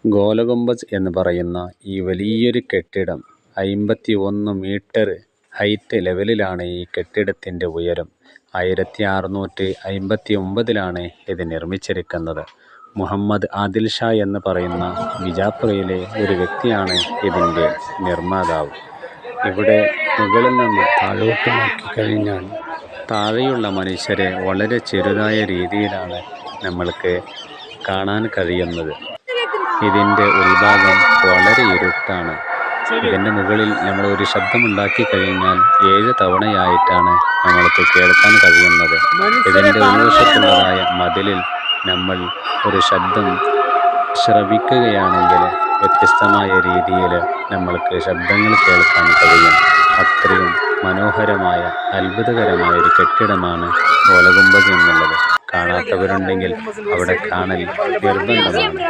ഗോലഗുംബസ് എന്ന് പറയുന്ന ഈ വലിയൊരു കെട്ടിടം 51 മീറ്റർ ഹൈറ്റ് ലെവലിലാണ് ഈ കെട്ടിടത്തിൻ്റെ ഉയരം. 1659 ഇത് നിർമ്മിച്ചിരിക്കുന്നത്. മുഹമ്മദ് ആദിൽ ഷാ എന്ന് പറയുന്ന ബിജാപ്പുരയിലെ ഒരു വ്യക്തിയാണ് ഇതിൻ്റെ നിർമ്മാതാവ്. ഇവിടെ മുകളിൽ നിന്ന് താഴോട്ട് നോക്കിക്കഴിഞ്ഞാൽ താഴെയുള്ള മനുഷ്യരെ വളരെ ചെറുതായ രീതിയിലാണ് നമ്മൾക്ക് കാണാൻ കഴിയുന്നത്. ഇതിൻ്റെ ഉൾഭാഗം വളരെ ഇരുട്ടാണ്. ഇതിൻ്റെ മുകളിൽ നമ്മൾ ഒരു ശബ്ദമുണ്ടാക്കി കഴിഞ്ഞാൽ 7 തവണയായിട്ടാണ് നമ്മൾക്ക് കേൾക്കാൻ കഴിയുന്നത്. ഇതിൻ്റെ ഉൾവശത്തുള്ളതായ മതിലിൽ നമ്മൾ ഒരു ശബ്ദം ശ്രവിക്കുകയാണെങ്കിൽ വ്യത്യസ്തമായ രീതിയിൽ നമ്മൾക്ക് ശബ്ദങ്ങൾ കേൾക്കാൻ കഴിയും. അത്രയും മനോഹരമായ അത്ഭുതകരമായ ഒരു കെട്ടിടമാണ് ഗോലഗുംബസ് എന്നുള്ളത്. കാണാത്തവരുണ്ടെങ്കിൽ അവിടെ കാണൽ നിർബന്ധമാണ്.